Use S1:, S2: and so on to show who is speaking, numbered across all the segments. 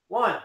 S1: One.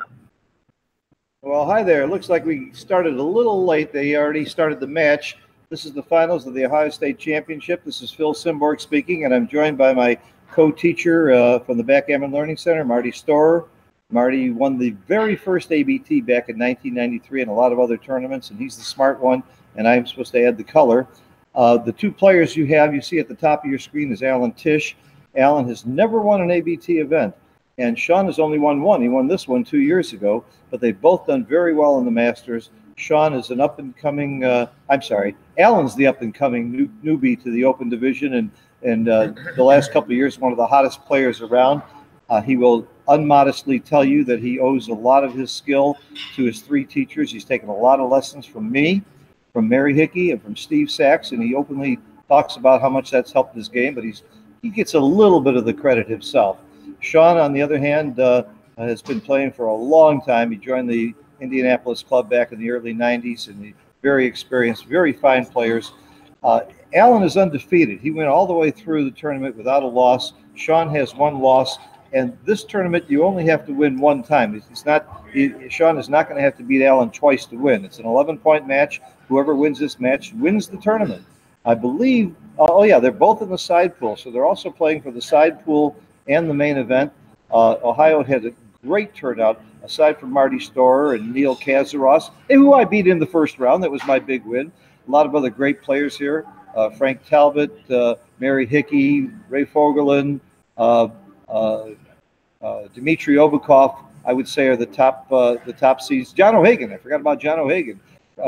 S2: Well, hi there. It looks like we started a little late. They already started the match. This is the finals of the Ohio State Championship. This is Phil Simborg speaking, and I'm joined by my co-teacher from the Backgammon Learning Center, Marty Storer. Marty won the very first ABT back in 1993 and a lot of other tournaments, and he's the smart one, and I'm supposed to add the color. The two players you see at the top of your screen is Alan Tish. Alan has never won an ABT event, and Sean has only won one. He won this one 2 years ago, but they've both done very well in the Masters. Sean is an up-and-coming, Alan's the up-and-coming newbie to the Open Division, and the last couple of years, one of the hottest players around. He will unmodestly tell you that he owes a lot of his skill to his three teachers. He's taken a lot of lessons from me, from Mary Hickey, and from Steve Sachs, and he openly talks about how much that's helped his game, but he gets a little bit of the credit himself. Sean, on the other hand, has been playing for a long time. He joined the Indianapolis club back in the early 90s, and he's very experienced, very fine players. Alan is undefeated. He went all the way through the tournament without a loss. Sean has one loss, and this tournament you only have to win one time. Sean is not going to have to beat Alan twice to win. It's an 11-point match. Whoever wins this match wins the tournament. I believe, oh yeah, they're both in the side pool, so they're also playing for the side pool and the main event. Ohio had a great turnout, aside from Marty Storer and Neil Kazaros, who I beat in the first round. That was my big win. A lot of other great players here. Frank Talbot, Mary Hickey, Ray Fogelin, Dmitry Obakov, I would say, are the top seeds. John O'Hagan, I forgot about John O'Hagan.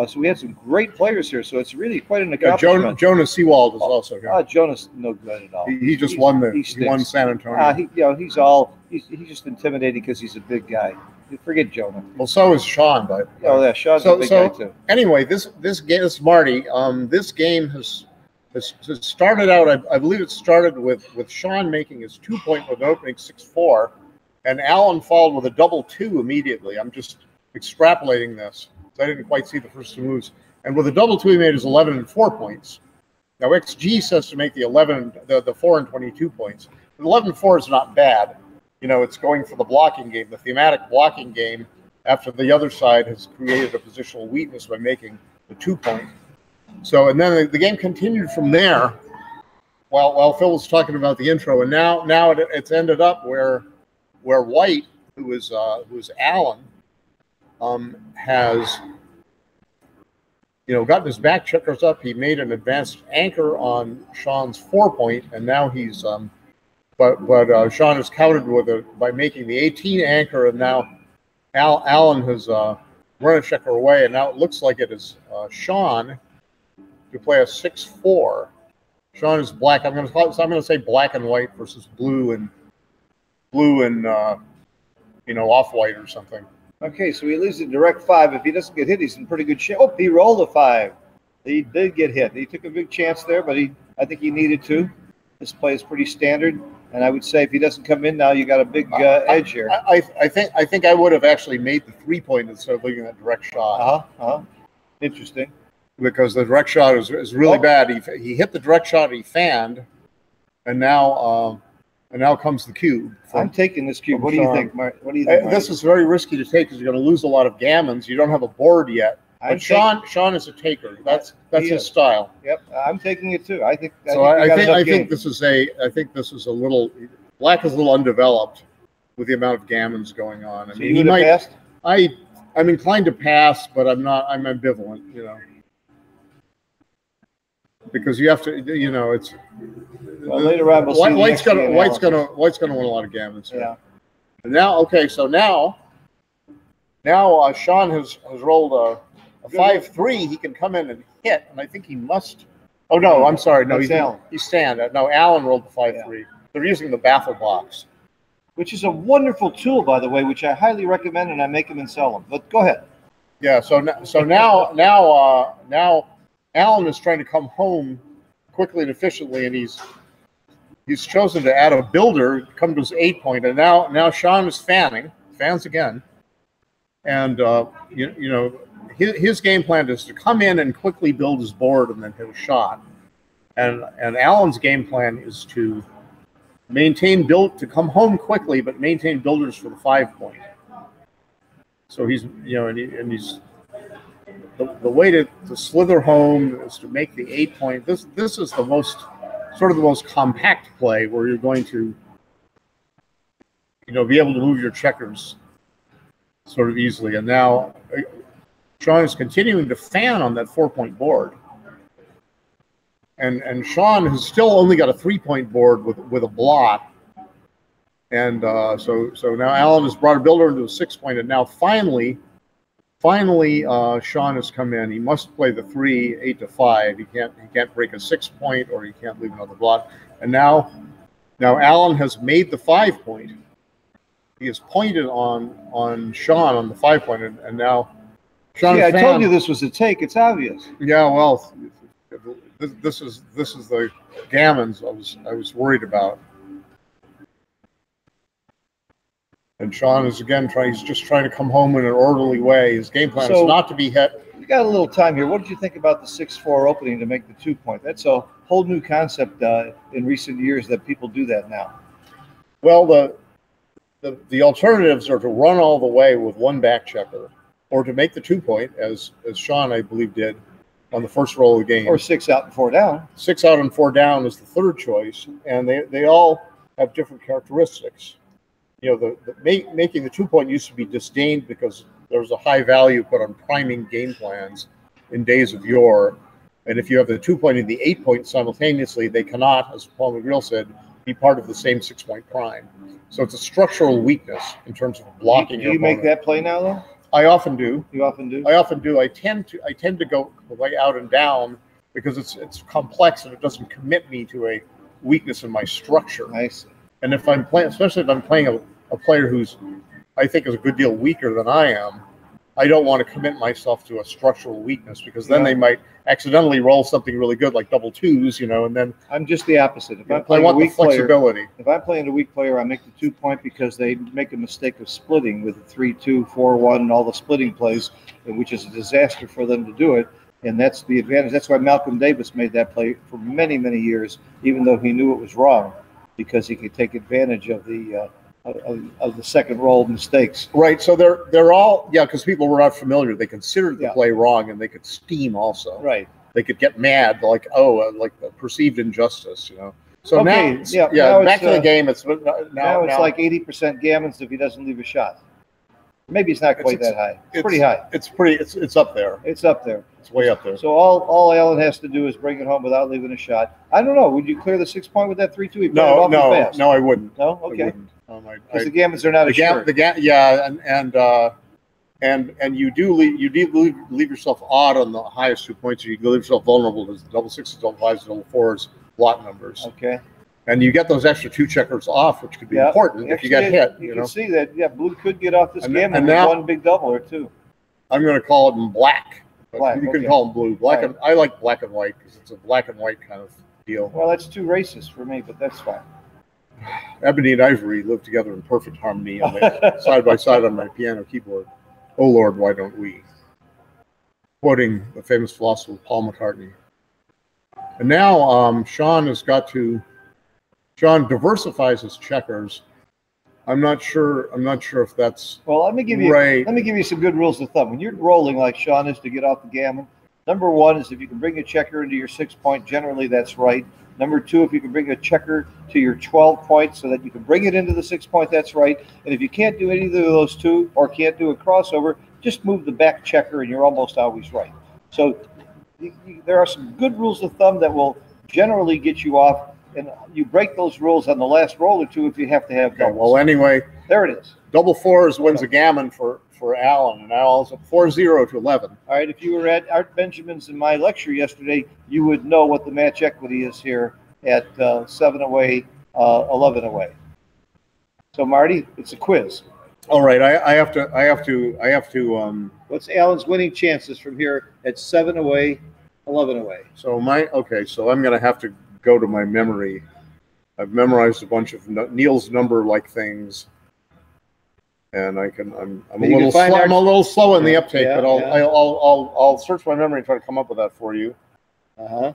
S2: So we had some great players here. So it's really quite an accomplishment.
S3: Jonas Seawald is also here.
S2: Jonas, no good at all.
S3: He just won San Antonio.
S2: He's just intimidating because he's a big guy. Forget Jonah.
S3: Well, so is Sean, but
S2: yeah, Sean's a big guy too.
S3: Anyway, this game, this is Marty. This game has started out. I believe it started with Sean making his 2-point with an opening 6-4, and Alan followed with a double 2 immediately. I'm just extrapolating this. So I didn't quite see the first two moves. And with a double 2, he made his 11 and 4 points. Now XG says to make the 4 and 22 points. But 11 and 4 is not bad. You know, it's going for the blocking game, the thematic blocking game, after the other side has created a positional weakness by making the 2-point. So, and then the game continued from there while Phil was talking about the intro. And now it's ended up where White, who is Alan, has, gotten his back checkers up. He made an advanced anchor on Sean's 4-point, and now he's but Sean has countered by making the 18 anchor, and now Alan has run a checker away, and now it looks like it is Sean to play a 6-4. Sean is black. I'm going to say black and white versus blue and off-white or something.
S2: Okay, so he leaves a direct 5. If he doesn't get hit, he's in pretty good shape. Oh, he rolled a 5. He did get hit. He took a big chance there, but I think he needed to. This play is pretty standard, and I would say if he doesn't come in now, you got a big edge here.
S3: I think I would have actually made the 3-point instead of leaving that direct shot.
S2: Interesting.
S3: Because the direct shot is really bad. He hit the direct shot, he fanned, and now comes the cube.
S2: I'm taking this cube. What do you think, Mark? What do you think?
S3: This is very risky to take because you're going to lose a lot of gammons. You don't have a board yet. But Sean is a taker. That's his style.
S2: Yep, I'm taking it too. I think
S3: this is a little black is a little undeveloped with the amount of gammons going on. I mean,
S2: he might. Passed?
S3: I'm inclined to pass, but I'm not. I'm ambivalent. Because you have to. It's.
S2: Well, later on, we'll see
S3: White's gonna win a lot of gammons.
S2: Yeah.
S3: And now, so now Sean has rolled a 5-3. He can come in and hit, and I think he must. Oh no, I'm sorry. No, he's stand. No, Alan rolled the 5-3. Yeah. They're using the baffle box,
S2: which is a wonderful tool, by the way, which I highly recommend, and I make them and sell them. But go ahead.
S3: Yeah. So now Alan is trying to come home quickly and efficiently, and he's chosen to add a builder, come to his 8-point, and now Sean is fans again, and his game plan is to come in and quickly build his board and then hit a shot, and Alan's game plan is to come home quickly but maintain builders for the 5-point. So he's, and he's the way to slither home is to make the 8 point. This is the most compact play where you're going to, be able to move your checkers sort of easily. And now Sean is continuing to fan on that 4 point board. And Sean has still only got a 3 point board with a blot. And so now Alan has brought a builder into a 6 point, and now finally, Sean has come in. He must play the 3, 8 to 5. He can't break a 6 point, or he can't leave another blot. And now Alan has made the 5 point. He has pointed on Sean on the 5 point, and now Sean.
S2: See, I told you this was a take. It's obvious.
S3: Yeah, well, this is the gammons I was worried about. And Sean is again he's just trying to come home in an orderly way. His game plan is not to be hit.
S2: You got a little time here. What did you think about the 6-4 opening to make the 2 point? That's a whole new concept in recent years that people do that now.
S3: Well, the alternatives are to run all the way with one back checker, or to make the 2 point, as Sean, I believe, did on the first roll of the game.
S2: Or 6 out and 4 down.
S3: 6 out and 4 down is the third choice, and they all have different characteristics. Making the 2 point used to be disdained because there was a high value put on priming game plans in days of yore. And if you have the 2 point and the 8 point simultaneously, they cannot, as Paul McGreal said, be part of the same 6 point prime. So it's a structural weakness in terms of blocking.
S2: Do you make that play now, though?
S3: I often do.
S2: You often do?
S3: I often do. I tend to go the way out and down because it's complex and it doesn't commit me to a weakness in my structure.
S2: Nice.
S3: And if I'm playing, especially if I'm playing a player who's, I think, is a good deal weaker than I am, I don't want to commit myself to a structural weakness because then they might accidentally roll something really good like double twos, and then
S2: I'm just the opposite. If I'm
S3: I
S2: playing
S3: want
S2: a weak
S3: the flexibility.
S2: Player, if I'm playing a weak player, I make the 2 point because they make a mistake of splitting with the 3-2, 4-1, and all the splitting plays, which is a disaster for them to do it. And that's the advantage. That's why Malcolm Davis made that play for many, many years, even though he knew it was wrong, because he could take advantage of the second roll mistakes.
S3: Right. So they're all, because people were not familiar. They considered the play wrong, and they could steam also.
S2: Right.
S3: They could get mad, like the perceived injustice, So
S2: okay,
S3: now back to the game. It's
S2: now it's like 80% gammons if he doesn't leave a shot. Maybe it's not quite that high. It's pretty high.
S3: It's up there.
S2: It's up there.
S3: It's way up there.
S2: So all Alan has to do is bring it home without leaving a shot. I don't know. Would you clear the 6 point with that 3-2?
S3: No, I wouldn't.
S2: No, okay. Because the gammons are not
S3: and you do leave yourself odd on the highest 2 points. You leave yourself vulnerable to double sixes, double fives, double fours, lot numbers.
S2: Okay.
S3: And you get those extra 2 checkers off, which could be important if you get hit.
S2: You can see that. Blue could get off this gammon with one big double or two.
S3: I'm going to call it in black.
S2: Black.
S3: You can call them blue. Black. Right. I like black and white because it's a black and white kind of deal.
S2: Well, that's too racist for me, but that's fine.
S3: Ebony and Ivory live together in perfect harmony side by side on my piano keyboard. Oh Lord, why don't we? Quoting the famous philosopher Paul McCartney. And now Sean diversifies his checkers. I'm not sure if that's
S2: well. Let me give you some good rules of thumb. When you're rolling like Sean is to get off the gammon, number 1 is if you can bring a checker into your 6 point, generally that's right. Number 2, if you can bring a checker to your 12 point so that you can bring it into the 6 point, that's right. And if you can't do either of those two or can't do a crossover, just move the back checker and you're almost always right. So there are some good rules of thumb that will generally get you off, and you break those rules on the last roll or two if you have to have doubles.
S3: Well, anyway,
S2: there it is.
S3: Double fours wins a gammon for Alan, and Alan's up 4-0 to 11.
S2: All right, if you were at Art Benjamin's in my lecture yesterday, you would know what the match equity is here at 7 away, 11 away. So Marty, it's a quiz.
S3: All right, I have to.
S2: What's Alan's winning chances from here at 7 away, 11 away?
S3: So I'm going to have to go to my memory. I've memorized a bunch of Neil's number-like things. And I'm a little slow in the uptake, but I'll search my memory and try to come up with that for you.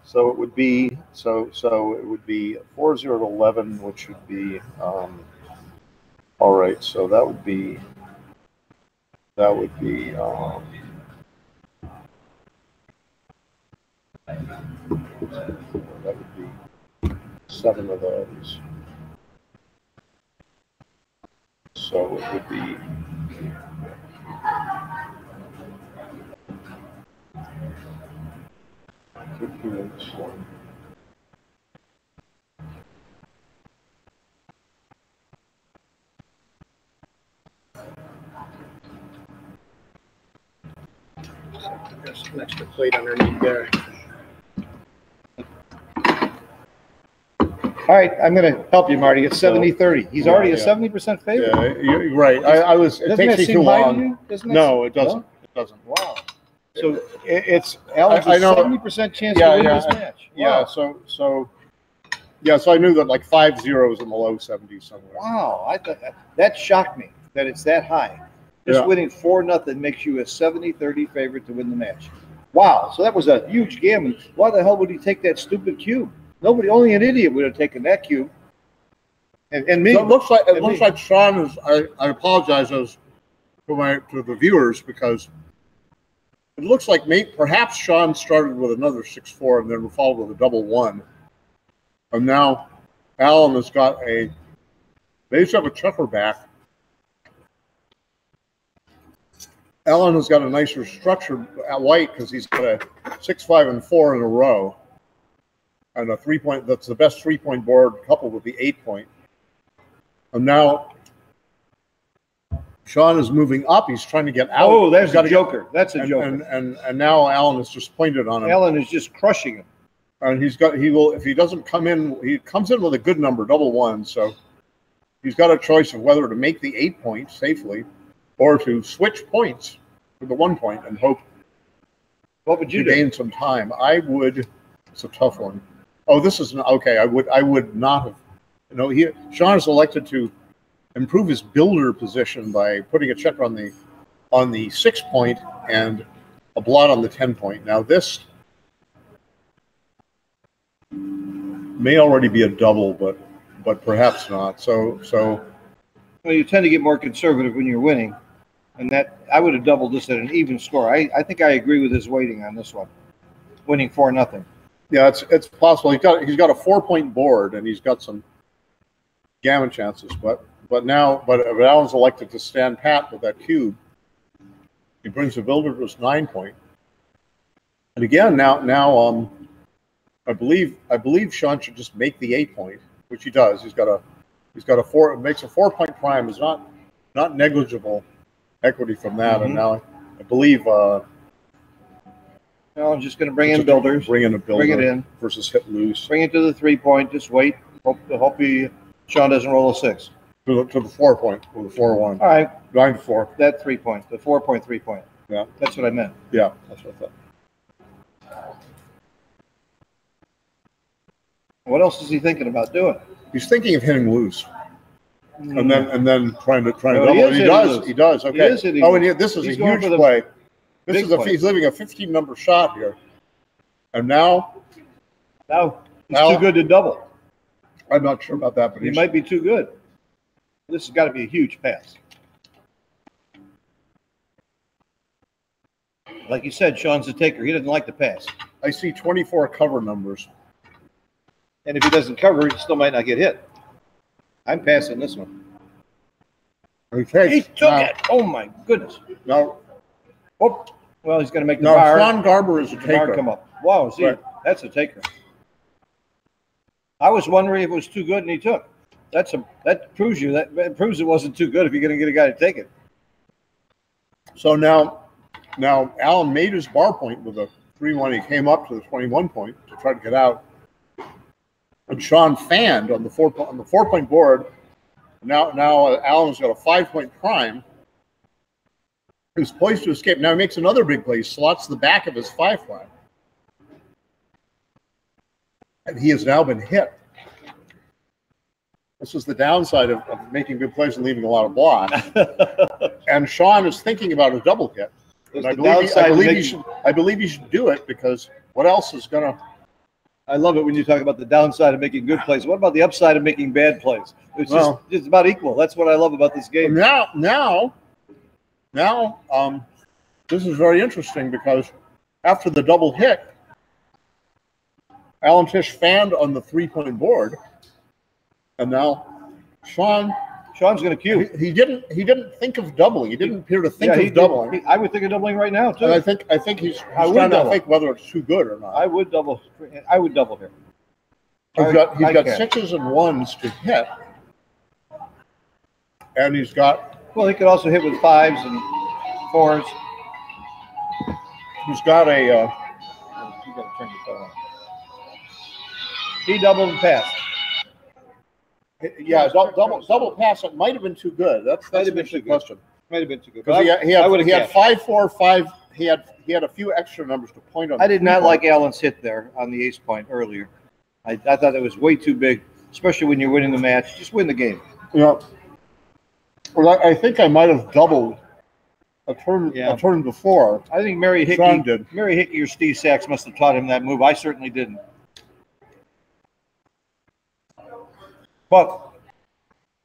S3: So it would be 4-0 to 11, which would be all right. So that would be That would be that would be 7 of those. So it would be 15 1.
S1: There's an extra plate underneath there.
S2: All right, I'm going to help you, Marty. It's 70-30. He's already a 70% favorite.
S3: Yeah, you're right. I was. It takes me too long. No, it doesn't. It doesn't.
S2: Wow. So it's Alan's a 70% chance to win this match.
S3: Yeah.
S2: Wow.
S3: So I knew that like 5 zeros in the low 70s somewhere.
S2: Wow. I thought that shocked me that it's that high. Just winning 4-0 makes you a 70-30 favorite to win the match. Wow. So that was a huge gammon. Why the hell would he take that stupid cube? Nobody, only an idiot would have taken that cube. And me.
S3: So it looks like Sean is. I apologize to the viewers because it looks like perhaps Sean started with another 6-4 and then followed with a double 1, and now Alan has got they each have a checker back. Alan has got a nicer structure at white because he's got a 6, 5, and 4 in a row. And a 3-point, that's the best 3-point board coupled with the 8-point. And now Sean is moving up. He's trying to get out.
S2: Oh, there's a joker. That's a joker.
S3: And now Alan has just pointed on him.
S2: Alan is just crushing him.
S3: And he will, if he doesn't come in, he comes in with a good number, double 1. So he's got a choice of whether to make the 8-point safely or to switch points for the 1-point and hope.
S2: What would you
S3: to gain some time? I would. It's a tough one. Oh, this is okay. I would not have. Sean has elected to improve his builder position by putting a checker on the 6-point and a blot on the 10-point. Now this may already be a double, but perhaps not. So.
S2: Well, you tend to get more conservative when you're winning, and that I would have doubled this at an even score. I think I agree with his weighting on this one, winning 4-0.
S3: Yeah, it's possible. He's got a 4-point board and he's got some gammon chances, but Alan's elected to stand pat with that cube. He brings the builder to his 9-point. And again, now I believe Sean should just make the 8-point, which he does. He's got a 4. It makes a 4-point prime. Is not negligible equity from that. And now I believe.
S2: No, I'm just going to bring in builders.
S3: Bring in a builder.
S2: Bring it in
S3: versus hit loose.
S2: Bring it to the 3-point. Just wait. Hope Sean doesn't roll a 6.
S3: To the 4-point with a 4-1.
S2: All right.
S3: 9-4.
S2: That 3-point. The 4-point, 3-point.
S3: Yeah.
S2: That's what I meant.
S3: Yeah, that's what I thought.
S2: What else is he thinking about doing?
S3: He's thinking of hitting loose. And then trying to double. He does. Okay.
S2: He is hitting
S3: and this is a huge play. He's leaving a 15-number shot here, and now
S2: he's too good to double.
S3: I'm not sure about that, but
S2: he might be too good. This has got to be a huge pass. Like you said, Sean's a taker. He doesn't like to pass.
S3: I see 24 cover numbers,
S2: and if he doesn't cover, he still might not get hit. I'm passing this one.
S3: Okay,
S2: he took it. Oh my goodness.
S3: No.
S2: Oh. Well, he's going to make the bar.
S3: Sean Garber is a taker.
S2: Bar come up. Wow, see, that's a taker. I was wondering if it was too good, and he took. That proves it wasn't too good if you're going to get a guy to take it.
S3: So now Alan made his bar point with a 3-1. He came up to the 21-point to try to get out, and Sean fanned on the 4-point board. Now Alan's got a 5-point prime. He's poised to escape. Now he makes another big play. He slots the back of his 5 prime. And he has now been hit. This is the downside of making good plays and leaving a lot of blocks. And Sean is thinking about a double hit. And I believe he should do it because what else is going to...
S2: I love it when you talk about the downside of making good plays. What about the upside of making bad plays? It's just about equal. That's what I love about this game.
S3: Now Now, this is very interesting because after the double hit, Alan Tish fanned on the 3-point board, and now Sean's
S2: going to cue.
S3: He didn't think of doubling. He didn't appear to think of doubling.
S2: I would think of doubling right now too.
S3: And I think he's trying to think whether it's too good or not.
S2: I would double. I would double here.
S3: He's got 6s and 1s to hit, and he's got.
S2: Well, he could also hit with 5s and 4s.
S3: He's got a.
S2: You got to turn your phone on. He doubled and passed.
S3: Yeah, double pass. It might have been too good. That's
S2: Might
S3: an
S2: have been
S3: interesting
S2: too good.
S3: question.
S2: Might have been too good.
S3: Because he had 5, 4, 5. He had a few extra numbers to point on.
S2: I did not like Alan's hit there on the ace point earlier. I thought it was way too big, especially when you're winning the match. Just win the game.
S3: Yeah. Well, I think I might have doubled a turn before.
S2: I think Mary Hickey or Steve Sachs must have taught him that move. I certainly didn't. But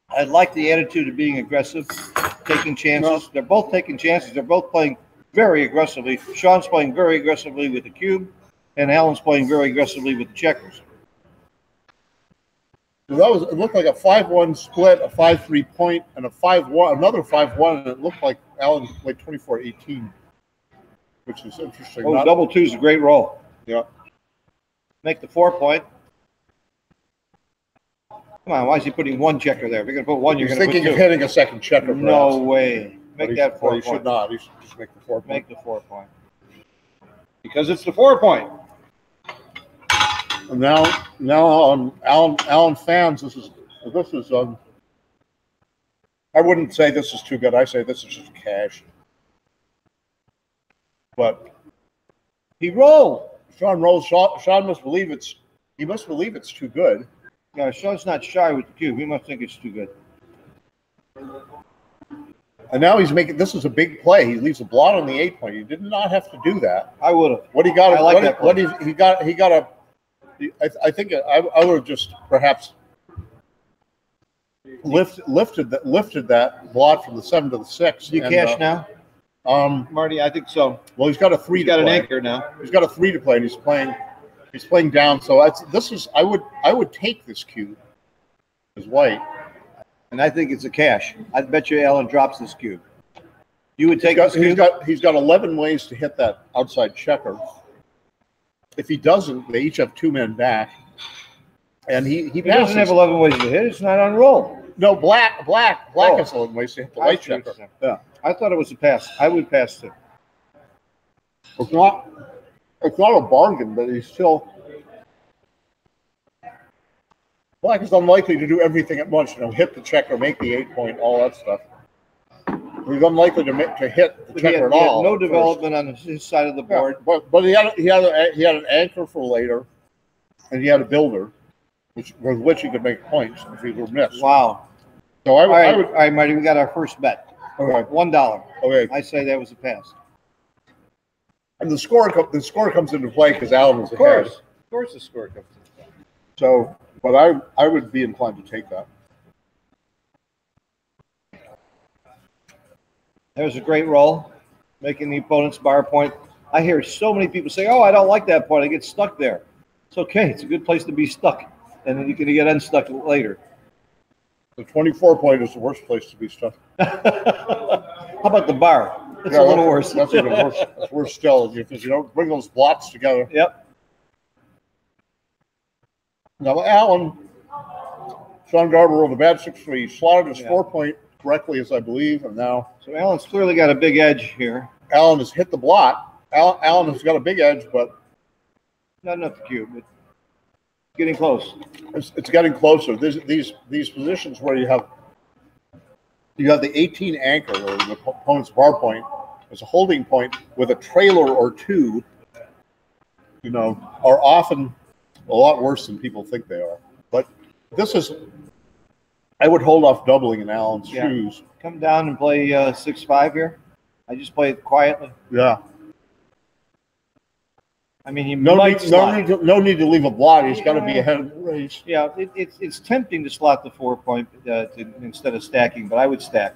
S2: I like the attitude of being aggressive, taking chances. They're both taking chances. They're both playing very aggressively. Sean's playing very aggressively with the cube, and Alan's playing very aggressively with the checkers.
S3: So it looked like a 5-1 split, a 5-3 point, and a 5-1, another 5-1, and it looked like Alan played 24-18, which is interesting.
S2: Oh, double 2 is a great roll.
S3: Yeah.
S2: Make the 4-point. Come on, why is he putting 1 checker there? If you're going to put 1, you're going to put 2.
S3: He's thinking of hitting a second checker.
S2: No way. Make that 4-point.
S3: He should not. He should just make the 4-point.
S2: Make the 4-point. Because it's the 4-point.
S3: And now Alan fans. This is I wouldn't say this is too good. I say this is just cash. But
S2: he rolled.
S3: Sean rolls. Sean must believe it's too good.
S2: No, Sean's not shy with the cube. He must think it's too good.
S3: And now he's making. This is a big play. He leaves a blot on the 8-point. He did not have to do that.
S2: I would have.
S3: What he got?
S2: I like that.
S3: What he got? He got a. I think I would have just perhaps lifted that blot from the 7 to the 6.
S2: Do you cash now? Marty, I think so.
S3: Well, he's got a 3.
S2: He's got an anchor now.
S3: He's got a 3 to play, and he's playing down. So I would take this cube as white.
S2: And I think it's a cash. I bet you Alan drops this cube. You would take this cube?
S3: He's got 11 ways to hit that outside checker. If he doesn't, they each have 2 men back. And he
S2: doesn't have 11 ways to hit. It's not on roll.
S3: No, black has 11 ways to hit the white checker.
S2: Yeah. I thought it was a pass. I would pass too.
S3: It's not a bargain, but he's still. Black is unlikely to do everything at once. Hit the checker, make the 8-point, all that stuff. He's unlikely to hit the checker at all.
S2: He had no development on his side of the board.
S3: Yeah, but he had an anchor for later, and he had a builder, with which he could make points if he were missed.
S2: Wow.
S3: So
S2: all right, Marty, we got our first bet.
S3: Okay.
S2: $1.
S3: Okay.
S2: I say that was a pass.
S3: And the score comes into play because Alan was ahead.
S2: Of course the score comes into play.
S3: So, but I would be inclined to take that.
S2: There's a great roll, making the opponent's bar point. I hear so many people say, "Oh, I don't like that point. I get stuck there." It's okay. It's a good place to be stuck, and then you can get unstuck later.
S3: The 24-point is the worst place to be stuck.
S2: How about the bar? It's a little worse.
S3: That's even worse. That's worse still because you don't bring those blots together.
S2: Yep.
S3: Now, Sean Garber rolled a bad 6-3. He slotted his 4-point correctly, as I believe, and now.
S2: So Alan's clearly got a big edge here.
S3: Alan has hit the blot. Alan has got a big edge, but
S2: not enough to cube. It's getting close.
S3: It's getting closer. These positions where you have the 18 anchor or the opponent's bar point as a holding point with a trailer or 2, are often a lot worse than people think they are. But this is. I would hold off doubling in Alan's shoes.
S2: Come down and play 6-5 here. I just play it quietly.
S3: Yeah.
S2: I mean,
S3: no need to leave a blot. He's got to be ahead of the race.
S2: Yeah, it's tempting to slot the 4-point instead of stacking, but I would stack.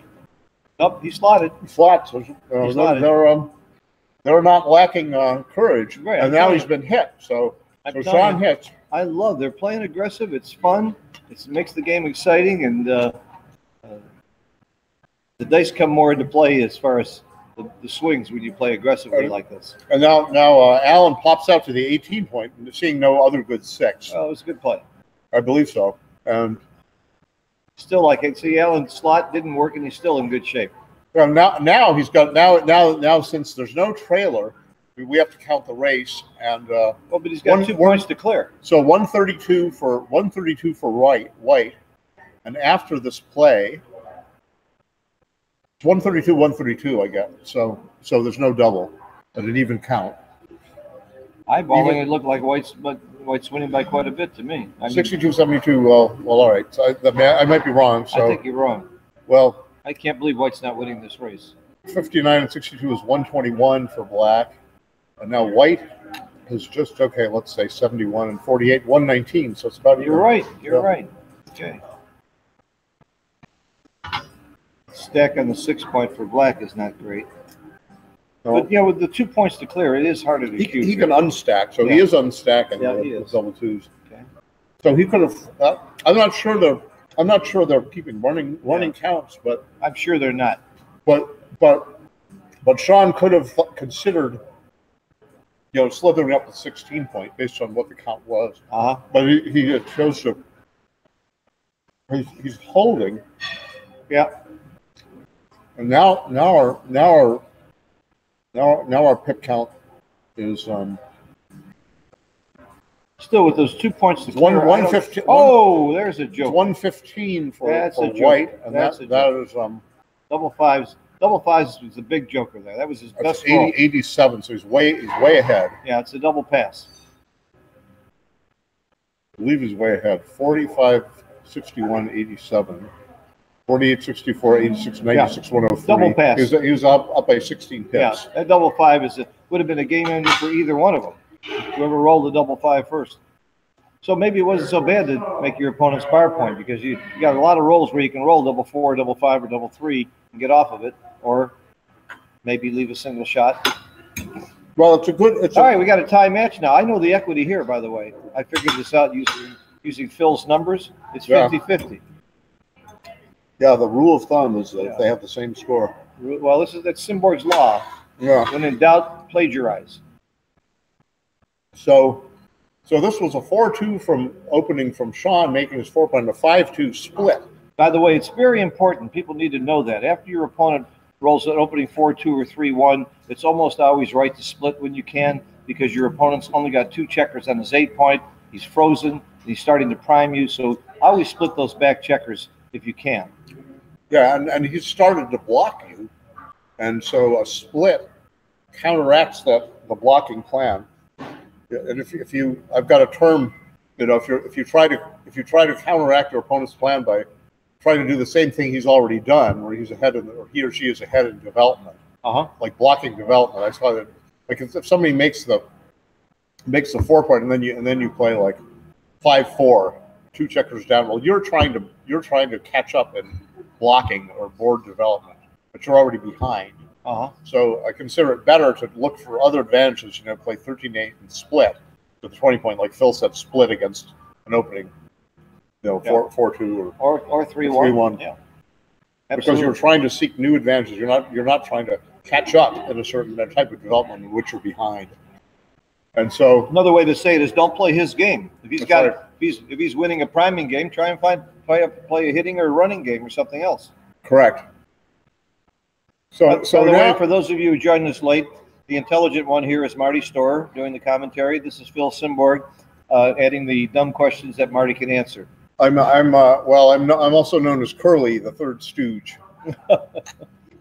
S2: Nope, he slotted.
S3: Flat. So,
S2: slotted.
S3: they're not lacking courage,
S2: Right,
S3: and now he's been hit. So Sean hits.
S2: I love. They're playing aggressive. It's fun. It makes the game exciting, and the dice come more into play as far as the swings when you play aggressively like this.
S3: And now Allen pops out to the 18 point, seeing no other good 6.
S2: Oh, it was a good play.
S3: I believe so. And
S2: still, like I see, Allen's slot didn't work, and he's still in good shape.
S3: well, now he's got now since there's no trailer, we have to count the race, and
S2: well, but he's got 2 points to clear.
S3: So 132 for White, and after this play, it's 132, I get. So there's no double at an even count.
S2: Eyeballing, it looked like White's winning by quite a bit to me.
S3: 62-72. Well, all right. So I might be wrong. So
S2: I think you're wrong.
S3: Well,
S2: I can't believe White's not winning this race.
S3: 59 and 62 is 121 for Black, and now White is just okay. Let's say 71 and 48, 119. So it's about.
S2: You're right. You're right. Okay. Stack on the 6 point for Black is not great.
S3: No.
S2: But with the 2 points to clear, it is harder to
S3: He can unstack, so he is unstacking with double twos.
S2: Okay.
S3: So he could have. I'm not sure they're keeping running counts, but
S2: I'm sure they're not.
S3: But Sean could have considered, slithering up to 16 point based on what the count was. But he chose to. He's holding.
S2: Yeah.
S3: And now our pip count is
S2: still with those 2 points to clear.
S3: 115.
S2: Oh, there's a joke.
S3: 115 for
S2: joke.
S3: White, and that is
S2: double fives. Double fives was the big joker there. That was his best
S3: 87. So he's way ahead.
S2: Yeah, it's a double pass.
S3: I believe he's way ahead. 45, 61, 87. 48, 64, 86, 96, 103.
S2: Double pass.
S3: He was up by 16 pips.
S2: Yeah, that double five would have been a game ender for either one of them. Whoever rolled the double five first. So maybe it wasn't so bad to make your opponent's bar point, because you got a lot of rolls where you can roll double 4, double 5, or double 3 and get off of it, or maybe leave a single shot.
S3: Well, all
S2: right, we got a tie match now. I know the equity here, by the way. I figured this out using Phil's numbers. It's 50-50.
S3: Yeah, the rule of thumb is that they have the same score.
S2: Well, that's Simborg's law.
S3: Yeah.
S2: When in doubt, plagiarize.
S3: So this was a 4-2 from opening from Sean, making his 4 point, a 5-2 split.
S2: By the way, it's very important. People need to know that. After your opponent rolls an opening 4-2 or 3-1, it's almost always right to split when you can, because your opponent's only got 2 checkers on his 8 point. He's frozen, and he's starting to prime you. So always split those back checkers if you can.
S3: Yeah, and he started to block you, and so a split counteracts the blocking plan. And if you, I've got a term, if you try to counteract your opponent's plan by trying to do the same thing he's already done, where he's ahead or he or she is ahead in development, like blocking development. I saw that, like if somebody makes the 4 point and then you play like 5-4, 2 checkers down. Well, you're trying to catch up in blocking or board development, but you're already behind. So I consider it better to look for other advantages. Play 13-8 and split with the 20 point, like Phil said, split against an opening, 4-2 or 3-1.
S2: Yeah,
S3: because you're trying to seek new advantages. You're not trying to catch up in a certain type of development in which you're behind. And so
S2: another way to say it is, don't play his game. If if he's winning a priming game, try and play a hitting or running game or something else.
S3: Correct. So
S2: by the way, for those of you who joined us late, the intelligent one here is Marty Storer doing the commentary. This is Phil Simborg, adding the dumb questions that Marty can answer.
S3: I'm also known as Curly, the third stooge.
S2: Well,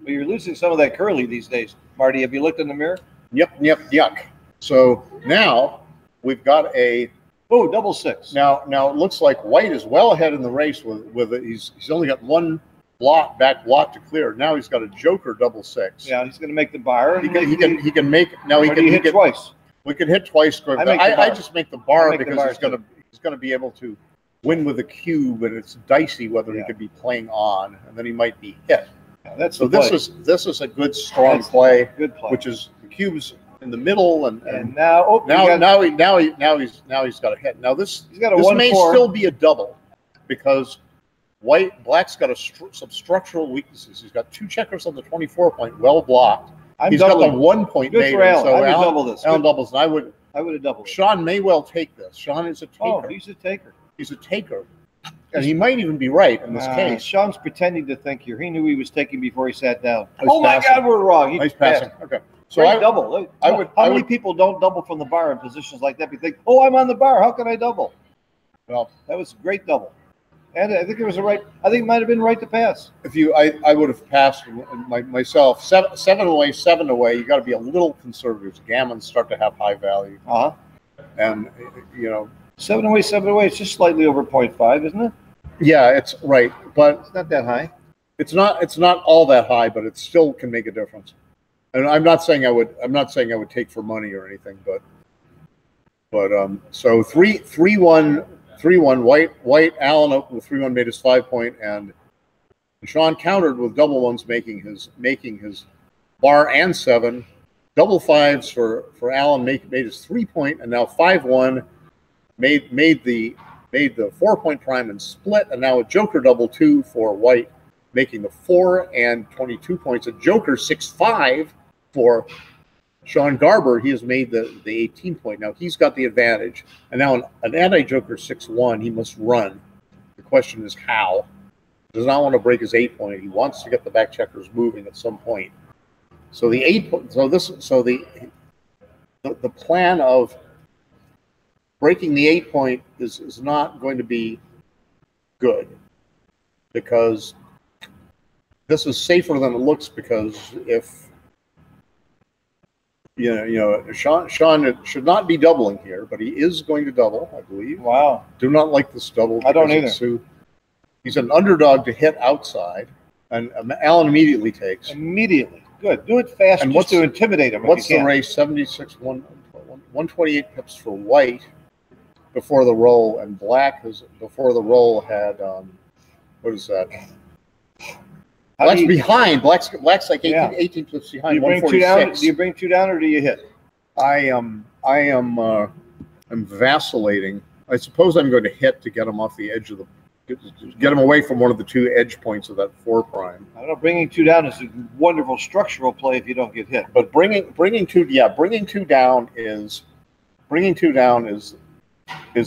S2: you're losing some of that curly these days, Marty. Have you looked in the mirror?
S3: Yep, yuck. So now we've got a
S2: double 6.
S3: Now it looks like White is well ahead in the race with it. He's only got 1 back block to clear. Now he's got a joker double 6.
S2: Yeah, he's going to make the bar.
S3: He can make now. He can
S2: hit twice.
S3: We can hit twice. I just make the bar because he's going to be able to win with a cube, and it's dicey whether he could be playing on, and then he might be hit.
S2: Yeah, that's
S3: so
S2: the play.
S3: this is a good strong
S2: That's
S3: play,
S2: good play.
S3: which is the cube's in the middle, and
S2: now
S3: now he's got a hit. Now this
S2: he's got a
S3: this
S2: 1-4.
S3: may still be a double because black's got some structural weaknesses. He's got 2 checkers on the 24 point, well blocked. He's got the 1 point
S2: good
S3: made.
S2: For Alan.
S3: So
S2: I would double this.
S3: Alan doubles, and I would
S2: have doubled it.
S3: Sean may well take this. Sean is a taker.
S2: Oh, he's a taker.
S3: He's a taker. And he might even be right in this case.
S2: Sean's pretending to think here. He knew he was taking before he sat down.
S3: Nice
S2: Oh my
S3: passing.
S2: God, we're wrong. He
S3: Nice
S2: passed.
S3: passing. Okay. So
S2: Great double. How many
S3: would-
S2: people don't double from the bar in positions like that? You think, oh, I'm on the bar. How can I double?
S3: Well,
S2: that was a great double. And I think it was I think it might have been right to pass.
S3: I would have passed myself 7 away, 7 away. You got to be a little conservative. Gammons start to have high value. And
S2: 7 away, 7 away. It's just slightly over 0.5, isn't it?
S3: Yeah, it's right, but
S2: it's not that high.
S3: It's not all that high, but it still can make a difference. And I'm not saying I would take for money or anything, but so 3-1 white Allen up with 3-1 made his 5 point, and Sean countered with double ones, making his bar and 7. Double 5s for Allen made his 3 point, and now 5-1 made the 4 point prime and split, and now a joker double 2 for white, making the 4 and 22 points. A joker 6-5 for Sean Garber. He has made the 18 point. Now he's got the advantage, and now an anti-joker 6-1. He must run. The question is how. He does not want to break his 8 point. He wants to get the back checkers moving at some point. So the 8 point. So the plan of breaking the 8 point is not going to be good, because this is safer than it looks, because if Sean should not be doubling here, but he is going to double, I believe.
S2: Wow.
S3: Do not like this double.
S2: I don't either.
S3: He's an underdog to hit outside, and Allen immediately takes.
S2: Immediately. Good. Do it fast, and just to intimidate him.
S3: What's the race? 76, 128 pips for white before the roll, and black has before the roll had what is that? Black's behind. Black's like 18 pips behind.
S2: Do you bring 2 down, or do you hit?
S3: I'm vacillating. I suppose I'm going to hit to get him off the edge of get him away from one of the 2 edge points of that 4 prime.
S2: I don't know. Bringing 2 down is a wonderful structural play if you don't get hit.
S3: But bringing 2 down is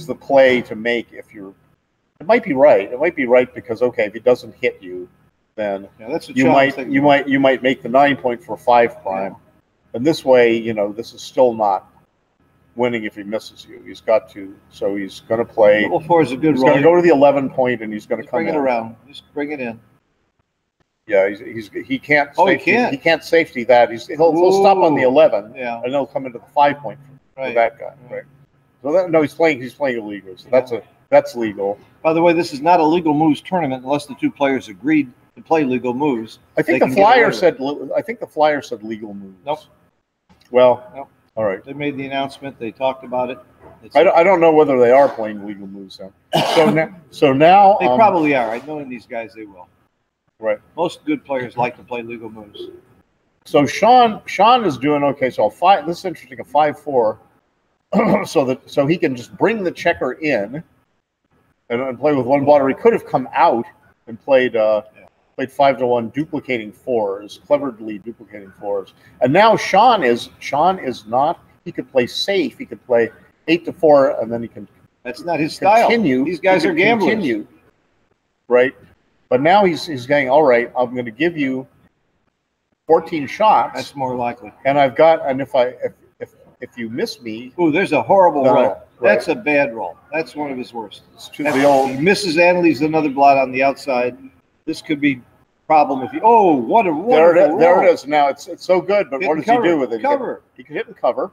S3: the play to make if you're. It might be right. It might be right because if he doesn't hit you, then
S2: that's what
S3: you might make the 9 point for 5 prime, and this way this is still not winning if he misses you. He's got to, so he's going to play.
S2: Double 4 is a good roll.
S3: He's going to go to the 11 point, and he's going to come
S2: bring it around. Just bring it in.
S3: Yeah, he can't.
S2: Oh,
S3: safety,
S2: he can't.
S3: He can't safety that. He'll stop on the 11.
S2: Yeah,
S3: and he'll come into the 5 point for that guy. Right. So he's playing illegally. So that's legal.
S2: By the way, this is not a legal moves tournament unless the 2 players agreed to play legal moves.
S3: I think the flyer said legal moves.
S2: Nope.
S3: Well,
S2: nope.
S3: All right.
S2: They made the announcement. They talked about it.
S3: I don't know whether they are playing legal moves now. So now
S2: they probably are. I know in these guys they will.
S3: Right.
S2: Most good players like to play legal moves.
S3: So Sean is doing okay. So this is interesting. A 5-4, so he can just bring the checker in and play with 1 blotter. He could have come out and played 5-1, duplicating 4s, cleverly duplicating 4s. And now Sean is not. He could play safe. He could play 8-4, and then he can.
S2: That's not his style. These guys are gamblers.
S3: Continue, right? But now he's going, all right, I'm going to give you 14 shots.
S2: That's more likely.
S3: And if you miss me.
S2: Ooh, there's a horrible roll.
S3: Right.
S2: That's a bad roll. That's one of his worst.
S3: He misses
S2: and leaves another blot on the outside. This could be problem if you. Oh, what a
S3: there it is. Now it's so good, but what does he do with it?
S2: Cover.
S3: He could hit and cover.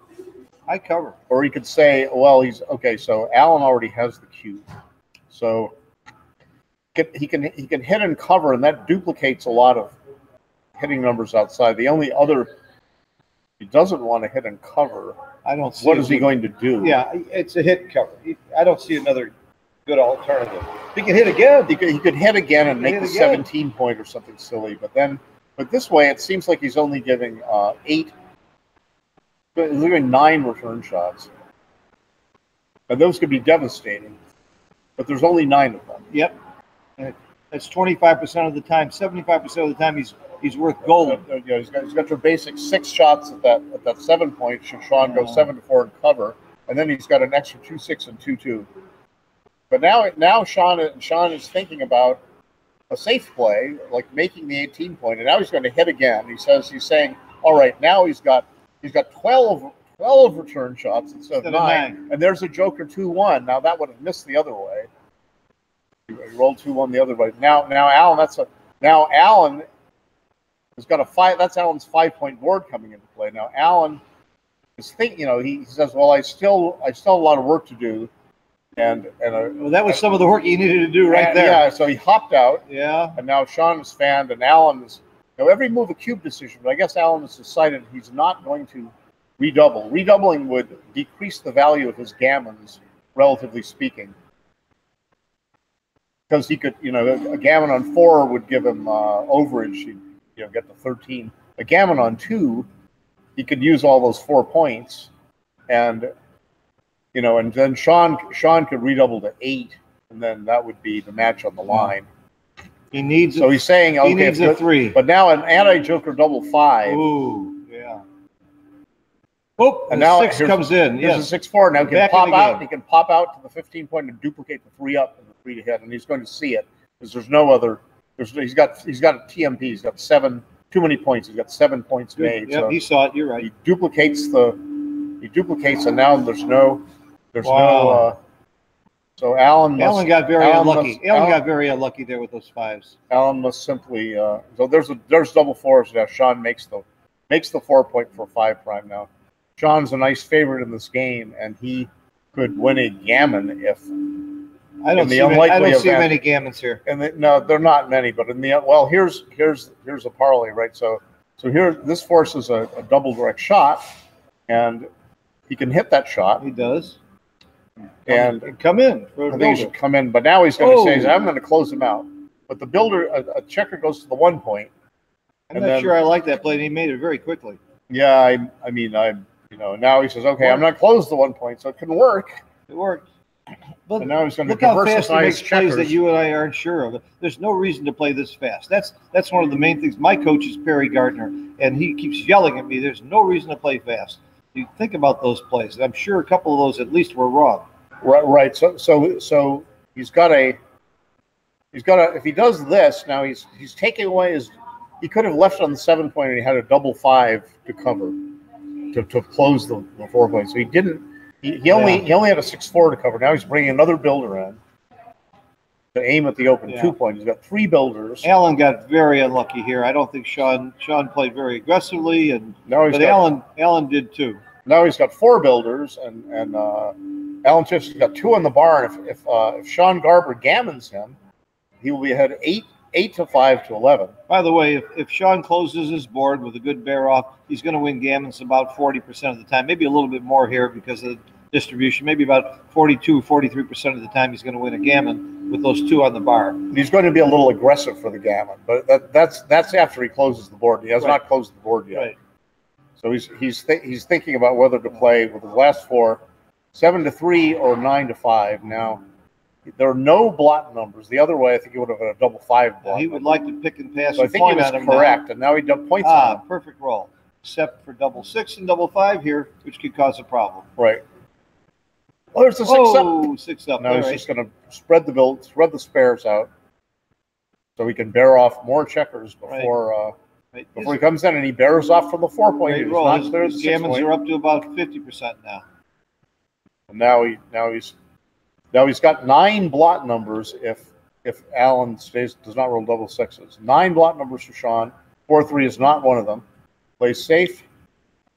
S2: I cover.
S3: Or he could say, well, he's okay. So Allen already has the cube, so he can hit and cover, and that duplicates a lot of hitting numbers outside. The only other he doesn't want to hit and cover.
S2: I don't see.
S3: What is he going to do?
S2: Yeah, it's a hit cover. I don't see another good alternative. He can hit again.
S3: He could hit again and make the 17 point or something silly, but then But this way, it seems like he's only giving 8. He's giving 9 return shots, and those could be devastating. But there's only 9 of them.
S2: Yep. That's 25% of the time. 75% of the time, he's worth gold.
S3: Yeah, he's got your basic 6 shots at that 7 point. Should Sean go 7 to 4 and cover, and then he's got an extra 2-6 and 2-2. But now Sean is thinking about a safe play, like making the 18 point, and now he's going to hit again. He's saying, all right, now he's got 12 return shots instead of 9, and there's a Joker 2-1. Now that would have missed the other way. He rolled 2-1 the other way. Now Alan has got a 5. That's Alan's 5-point board coming into play. Now Alan is thinking, he says, well, I still have a lot of work to do. And
S2: well, that was some of the work he needed to do right there.
S3: Yeah, so he hopped out.
S2: Yeah.
S3: And now Sean is fanned, and Alan is. Every move a cube decision, but I guess Alan has decided he's not going to redouble. Redoubling would decrease the value of his gammons, relatively speaking, because he could, a gammon on 4 would give him overage. He'd, get to 13. A gammon on 2, he could use all those 4 points, and. And then Sean could redouble to 8, and then that would be the match on the line.
S2: He needs.
S3: So he's saying, okay,
S2: he needs a 3.
S3: But now an anti-Joker double 5.
S2: Ooh, yeah. Oh, and
S3: now
S2: 6 comes in.
S3: Yes, a 6-4. Now he can pop out. He can pop out to the 15 point and duplicate the 3 up and the 3 to hit, and he's going to see it because there's no other. He's got a TMP. He's got 7. Too many points. He's got 7 points made.
S2: Yeah,
S3: so
S2: he saw it. You're right.
S3: He duplicates, and now there's no. So Alan
S2: got very unlucky. Alan got very unlucky there with those 5s.
S3: Alan must simply. So there's double 4s now. Sean makes the 4 point for 5 prime now. Sean's a nice favorite in this game, and he could win a gammon if.
S2: I don't see many gammons here.
S3: And no, they're not many. But here's a parlay, right? So here this forces a double direct shot, and he can hit that shot.
S2: He does.
S3: And
S2: come in.
S3: I think he should come in, but now he's going to say, I'm going to close him out. But the builder, a checker goes to the 1 point.
S2: I'm not sure I like that play, and he made it very quickly.
S3: Yeah, now he says, okay, I'm going to close the 1 point, so it can work.
S2: It worked. But
S3: and now he's going to
S2: look how fast he
S3: diversify
S2: makes
S3: his
S2: plays
S3: checkers.
S2: that you and I aren't sure of. There's no reason to play this fast. That's one of the main things. My coach is Perry Gardner, and he keeps yelling at me, there's no reason to play fast. You think about those plays. I'm sure a couple of those at least were wrong.
S3: Right. So he's got a. If he does this now, he's taking away his. He could have left on the 7 point and he had a double 5 to cover, to close the 4 point. So he didn't. He only had a 6-4 to cover. Now he's bringing another builder in to aim at the open 2 point. He's got 3 builders.
S2: Alan got very unlucky here. I don't think Sean played very aggressively, Alan did too.
S3: Now he's got 4 builders, and Alan Tish has got 2 on the bar. And if Sean Garber gammons him, he will be ahead 8 to 5 to 11.
S2: By the way, if Sean closes his board with a good bear off, he's going to win gammons about 40% of the time. Maybe a little bit more here because of the distribution. Maybe about 42, 43% of the time he's going to win a gammon with those 2 on the bar.
S3: He's going to be a little aggressive for the gammon, but that's after he closes the board. He has not closed the board yet.
S2: Right.
S3: So he's thinking about whether to play with the last 4, 7 to 3 or 9 to 5. Now, there are no blot numbers. The other way, I think he would have had a double 5 blot.
S2: He would like to pick and pass.
S3: So I think he was correct, and now he does points on him.
S2: Perfect roll, except for double 6 and double 5 here, which could cause a problem.
S3: Right. Oh, there's a 6 up.
S2: 6 up.
S3: Now he's just going to spread the spares out, so he can bear off more checkers before. Before he comes in, and he bears off from the 4 point.
S2: His gammons are up to about 50% now.
S3: And now he's got 9 blot numbers if Alan does not roll double 6s. 9 blot numbers for Sean. 4-3 is not one of them. Plays safe,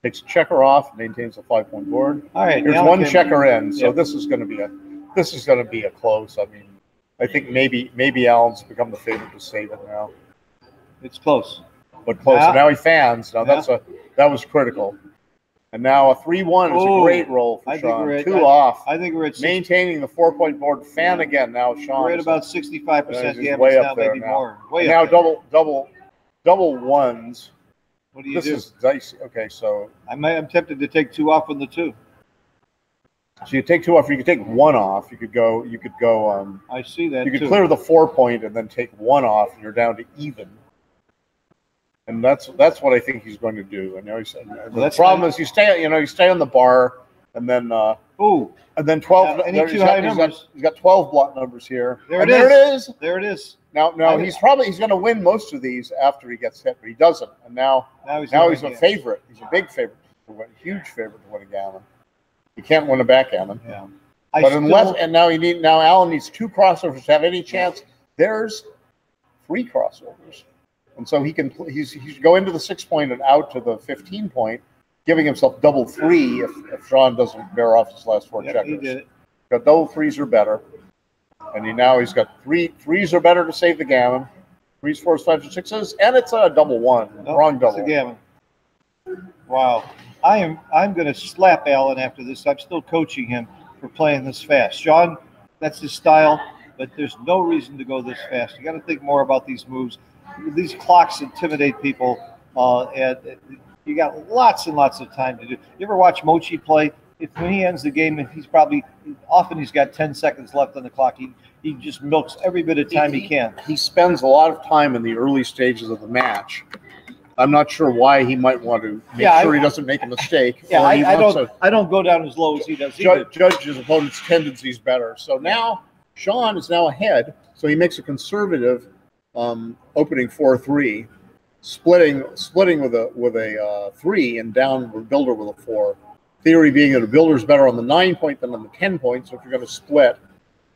S3: takes a checker off, maintains a 5-point board.
S2: All right,
S3: here's 1 checker in, so this is going to be a close. I mean, I think maybe Alan's become the favorite to save it now.
S2: It's close.
S3: But close. So now he fans. Now that was critical. And now a 3-1 is a great roll for Sean. 2 off.
S2: I think we're at
S3: maintaining the 4-point board. Fan again now, Sean.
S2: We're at about 65% gammons
S3: way
S2: now,
S3: up there
S2: maybe
S3: now.
S2: more.
S3: Now double double ones.
S2: What do you
S3: This
S2: do?
S3: is dicey. Okay, so
S2: I'm tempted to take 2 off on the 2.
S3: so you take 2 off. You could take 1 off. You could go.
S2: I see that.
S3: You could
S2: too.
S3: clear the 4 point and then take 1 off, and you're down to even. And that's what I think he's going to do. I know the problem is you stay on the bar, and then and then 12.
S2: Any 2 high numbers.
S3: He's got 12 blot numbers here.
S2: There it is. There it is.
S3: Now he's going to win most of these after he gets hit, but he doesn't. And now he's a favorite. He's a big favorite to win, huge favorite to win a gammon. He can't win a backgammon.
S2: Yeah.
S3: Now Alan needs 2 crossovers to have any chance. There's 3 crossovers, and so he can go into the 6 point and out to the 15 point, giving himself double 3 if Sean doesn't bear off his last 4 checkers.
S2: He did it.
S3: Got double 3s or better. And he's got 3s or better to save the gammon. 3s, 4s, 5s, and 6s, and it's a double 1. Wrong double.
S2: It's a gammon. Wow. I'm going to slap Alan after this. I'm still coaching him for playing this fast. Sean, that's his style, but there's no reason to go this fast. You got to think more about these moves. These clocks intimidate people, and you got lots and lots of time to do. You ever watch Mochi play? When he ends the game, he's got 10 seconds left on the clock. He just milks every bit of time he can.
S3: He spends a lot of time in the early stages of the match. I'm not sure why he might want to make sure he doesn't make a mistake.
S2: Yeah, I don't go down as low as he does.
S3: Judge his opponent's tendencies better. So now Sean is now ahead. So he makes a conservative opening 4-3, splitting with a 3 and down with builder with a 4. Theory being that a builder's better on the 9 point than on the 10 point. So if you're going to split,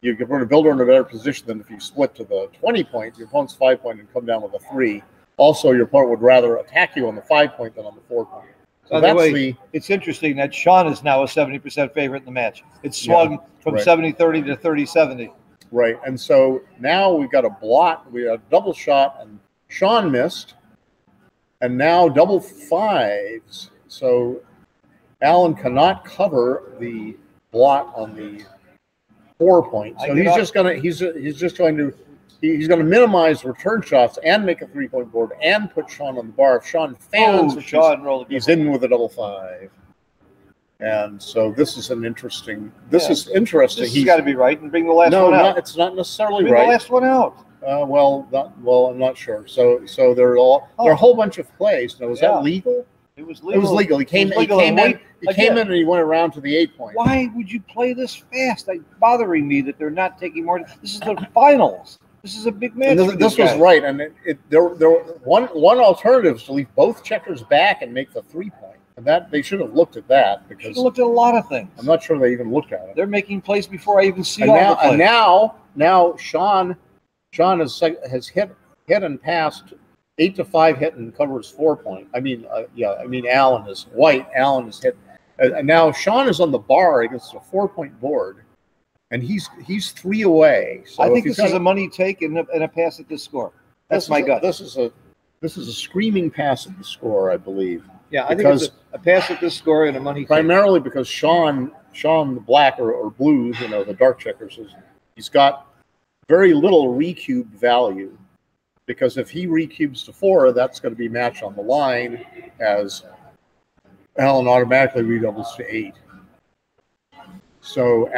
S3: you can put a builder in a better position than if you split to the 20 point, your opponent's 5 point, and come down with a 3. Also, your opponent would rather attack you on the 5 point than on the 4 point. So
S2: by the way, it's interesting that Sean is now a 70% favorite in the match. It's swung from 70-30 to 30-70.
S3: Right, and so now we've got a blot, we have a double shot, and Sean missed, and now double 5s. So Alan cannot cover the blot on the 4 point. So he's just going to minimize return shots and make a 3 point board and put Sean on the bar. If Sean fans, he's in with a double 5. And so this is an interesting. This is interesting.
S2: He's got to be right and bring the last one out.
S3: No, it's not necessarily
S2: bring
S3: right.
S2: The last one out.
S3: Well, I'm not sure. So there are a whole bunch of plays. Now, was that legal?
S2: It was legal.
S3: It was legal. He came in and he went around to the 8 point.
S2: Why would you play this fast? It's bothering me that they're not taking more. This is the finals. This is a big match.
S3: This was right, and there one alternative is to leave both checkers back and make the 3 point. And that they should have looked at that because
S2: should have looked at a lot of things.
S3: I'm not sure they even looked at it.
S2: They're making plays before I even see all the plays.
S3: And now Sean has hit and passed 8 to 5 hit and covers 4 point. Alan is white. Alan is hit, and now Sean is on the bar against a 4 point board, and he's 3 away. So
S2: I think this is a money take and a pass at this score. That's my gut.
S3: This is a screaming pass at the score, I believe.
S2: Yeah, I think it's a pass at this score and a money
S3: primarily take. Because Sean the black or blue, the dark checkers, he's got very little recube value. Because if he recubes to 4, that's going to be matched on the line as Alan automatically redoubles to 8. So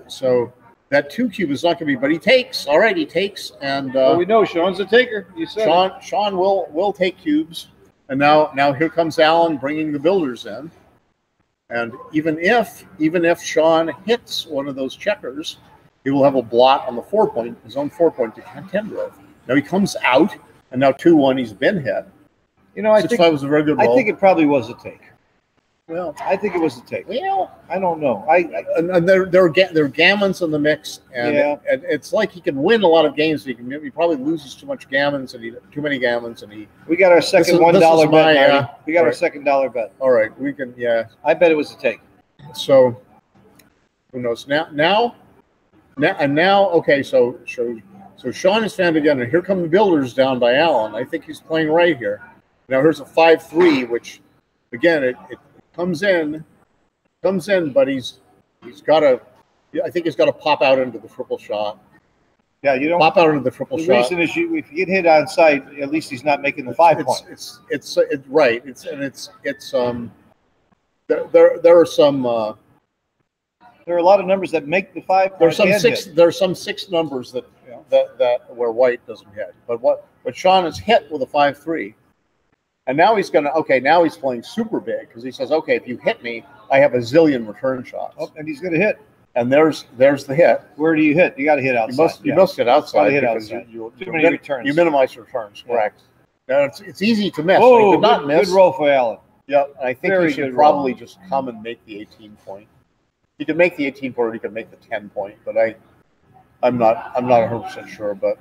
S3: so that 2 cube is not going to be, but he takes. All right, he takes, and
S2: we know Sean's a taker. You said
S3: Sean will take cubes, and now here comes Alan bringing the builders in, and even if Sean hits one of those checkers, he will have a blot on the 4 point, his own 4 point to contend with. Now he comes out, and now 2-1, he's been hit.
S2: I think
S3: 6-5 was a very good roll.
S2: I think it probably was a take.
S3: Well,
S2: I think it was a take.
S3: Well,
S2: I don't know.
S3: And there are gammons in the mix, and it's like he can win a lot of games. He probably loses too much gammons and too many gammons, and
S2: we got our second $1 bet. We got our second $1 bet.
S3: All right, we can. Yeah,
S2: I bet it was a take.
S3: So who knows now? Okay, so Sean is found again, and here come the builders down by Alan. I think he's playing right here. Now here's a 5-3, which again it comes in, but he's got to. I think he's got to pop out into the triple shot.
S2: Yeah, you don't
S3: pop out into the triple
S2: The
S3: shot.
S2: reason is if you get hit on side, at least he's not making the 5 point.
S3: It's right. There are some.
S2: There are a lot of numbers that make the 5 point.
S3: There's some 6 numbers that where White doesn't hit. But Sean is hit with a 5-3, and now he's gonna now he's playing super big because he says, okay, if you hit me, I have a zillion return shots.
S2: Oh, and he's gonna hit.
S3: And there's the hit.
S2: Where do you hit? You got to hit outside.
S3: You must hit outside because
S2: Too many returns.
S3: You minimize returns. Correct. Now it's easy to miss.
S2: Oh,
S3: did not miss.
S2: Good roll for Allen.
S3: Yeah, and I think
S2: Very
S3: he should
S2: good
S3: probably just come and make the 18 point. He could make the 18 point, or he could make the 10 point, but I'm not 100% sure. But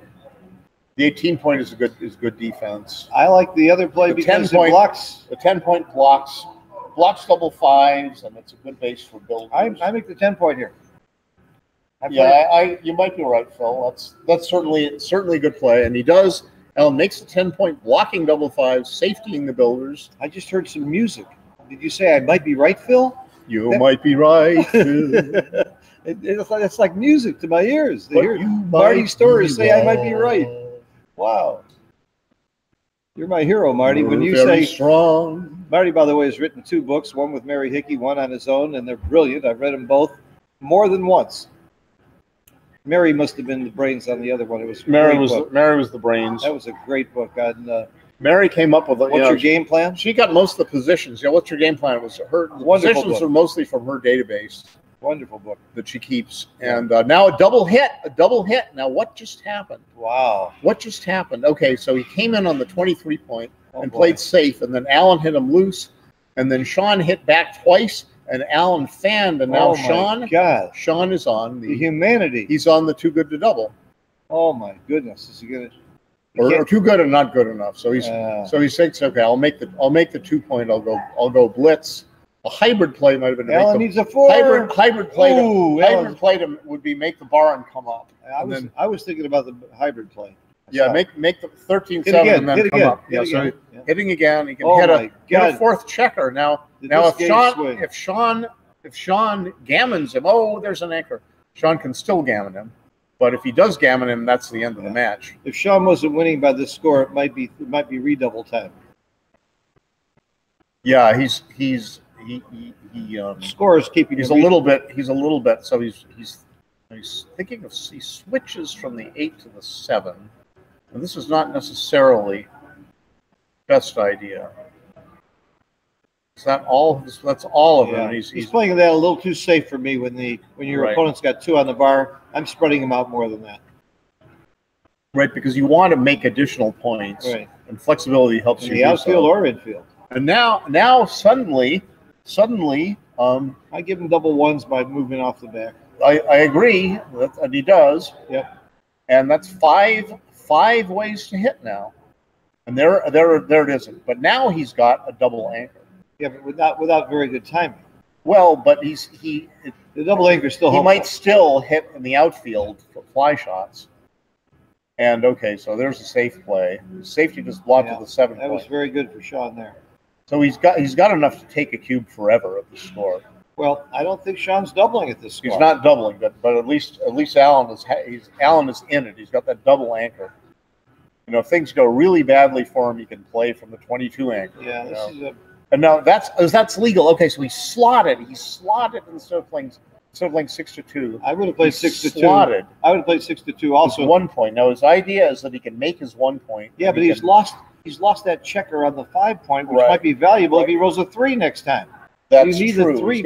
S3: the 18 point is good defense.
S2: I like the other play because it blocks.
S3: The 10 point blocks double fives, and it's a good base for builders.
S2: I make the 10 point here.
S3: You might be right, Phil. That's certainly a good play, and he does. Allen makes a 10 point blocking double fives, safetying the builders.
S2: I just heard some music. Did you say I might be right, Phil?
S3: You might be right, Phil.
S2: It's like music to my ears. They hear
S3: Marty
S2: Marty's story say I might be right. Wow. You're my hero, Marty. When you say
S3: strong.
S2: Marty, by the way, has written 2 books, one with Mary Hickey, one on his own, and they're brilliant. I've read them both more than once. Mary must have been the brains on the other one. It was
S3: Mary was the brains.
S2: That was a great book.
S3: Mary came up with
S2: what's your game plan?
S3: She got most of the positions. What's your game plan? It was her. The positions are mostly from her database.
S2: Wonderful book
S3: that she keeps. And now a double hit. Now what just happened?
S2: Wow.
S3: What just happened? Okay, so he came in on the 23 point and played safe, and then Allen hit him loose, and then Sean hit back twice, and Allen fanned, and now Sean is on the
S2: humanity.
S3: He's on the too good to double.
S2: Oh my goodness! Is he gonna?
S3: Or too good and not good enough. So he thinks, okay, I'll make the 2 point. I'll go blitz. A hybrid play might have been.
S2: Allen needs a 4.
S3: Hybrid play would be make the bar and come up.
S2: I was thinking about the hybrid play.
S3: Yeah, make the 13-7 and then come up. So hitting again, he can hit a 4th checker. Now if Sean gammons him, there's an anchor. Sean can still gammon him, but if he does gammon him, that's the end of the match.
S2: If Sean wasn't winning by this score, it might be redouble time.
S3: Yeah,
S2: scores keeping.
S3: He's a little bit. So he's thinking of. He switches from the 8 to the 7, and this is not necessarily best idea. Is that all? That's all of it.
S2: He's playing that a little too safe for me. When your opponent's got 2 on the bar, I'm spreading him out more than that.
S3: Right, because you want to make additional points, and flexibility helps you.
S2: The outfield or infield.
S3: And now suddenly,
S2: I give him double ones by moving off the back.
S3: I agree, and he does.
S2: Yep.
S3: And that's five ways to hit now, and there it isn't. But now he's got a double anchor.
S2: Yeah, but without very good timing.
S3: Well, but the
S2: double anchor still.
S3: He might still hit in the outfield for fly shots. And okay, so there's a safe play. Safety just blocked to the 7 point.
S2: That was very good for Sean there.
S3: So he's got enough to take a cube forever at the score.
S2: Well, I don't think Sean's doubling at this score.
S3: He's not doubling, but at least Allen is in it. He's got that double anchor. If things go really badly for him, he can play from the 22 anchor.
S2: Yeah,
S3: and now that's legal. Okay, so he slotted instead of playing 6-2.
S2: I would have played 6-2. I would have played 6-2 also.
S3: 1 point. Now his idea is that he can make his 1 point.
S2: Yeah, but he's lost that checker on the 5 point, which might be valuable if he rolls a 3 next time.
S3: That's
S2: you need
S3: true.
S2: A 3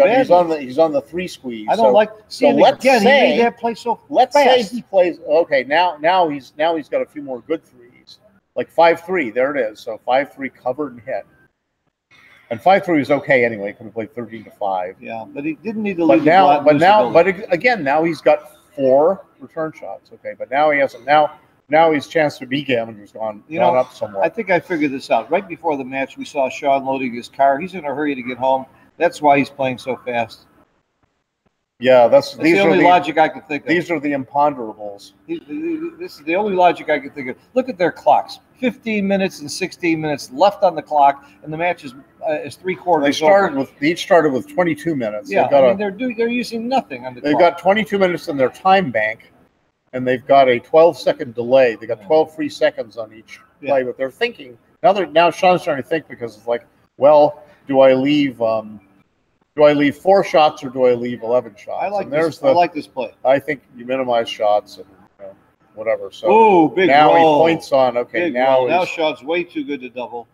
S3: he's on the 3 squeeze.
S2: I don't like seeing it again. He made that play so
S3: let's
S2: fast.
S3: Say he plays. Okay, now he's got a few more good threes, like 5-3. There it is. So 5-3 covered and hit. And 5-3 is okay anyway. Could have played 13-5.
S2: Yeah, but he didn't need to.
S3: But again, now he's got 4 return shots. Okay, but now he hasn't. Now his chance to beat Gammon has gone up somewhat.
S2: I think I figured this out. Right before the match, we saw Sean loading his car. He's in a hurry to get home. That's why he's playing so fast.
S3: Yeah, that's
S2: the only logic I could think of.
S3: These are the imponderables.
S2: This is the only logic I could think of. Look at their clocks. 15 minutes and 16 minutes left on the clock, and the match is 3/4.
S3: They each started with 22 minutes.
S2: Yeah, they're using nothing on the clock.
S3: They've got 22 minutes in their time bank, and they've got a 12-second delay. They got 12 free seconds on each play, but they're thinking now. Sean's trying to think because it's like, well, do I leave 4 shots or do I leave 11 shots?
S2: I like this play.
S3: I think you minimize shots and whatever. So
S2: big
S3: now
S2: roll.
S3: He points on. Okay, now
S2: Sean's way too good to double.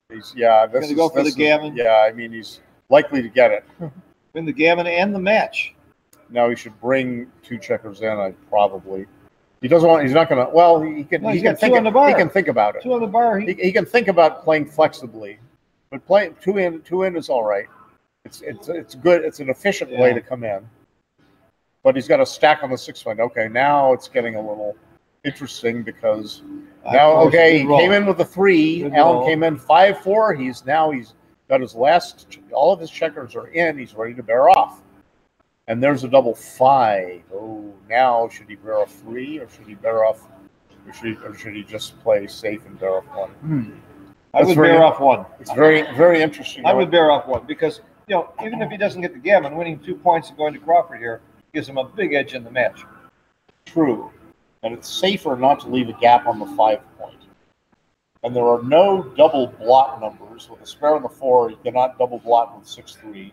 S3: He's
S2: going to go for the gammon.
S3: Yeah, I mean he's likely to get it.
S2: Win the gammon and the match.
S3: Now he should bring 2 checkers in. He doesn't want. He's not going to. Well, he can. He can think. He can think about it.
S2: 2 on the bar.
S3: He can think about playing flexibly, but playing 2 in is all right. It's good. It's an efficient way to come in. But he's got a stack on the 6 point. Okay, now it's getting a little interesting because now he came in with a 3. Alan came in 5-4. He's got his last. All of his checkers are in. He's ready to bear off. And there's a double 5. Oh, now should he bear off 3 or should he bear off? Or should he just play safe and bear off 1?
S2: I would bear off 1.
S3: It's very, very interesting.
S2: I would bear off 1 because even if he doesn't get the gammon, winning 2 points and going to Crawford here gives him a big edge in the match.
S3: True, and it's safer not to leave a gap on the 5 point. And there are no double blot numbers with a spare on the 4. You cannot double blot with 6-3.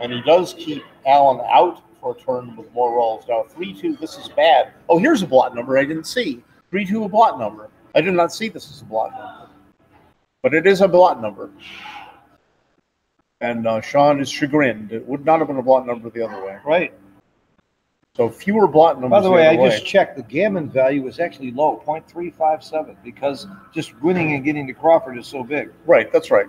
S3: And he does keep Alan out for a turn with more rolls. Now 3-2, this is bad. Oh, here's a blot number I didn't see. 3-2, a blot number. I did not see this as a blot number, but it is a blot number. And Sean is chagrined. It would not have been a blot number the other way.
S2: Right.
S3: So fewer blot numbers.
S2: By the way, I just checked. The gammon value was actually low, 0.357, because just winning and getting to Crawford is so big.
S3: Right, that's right.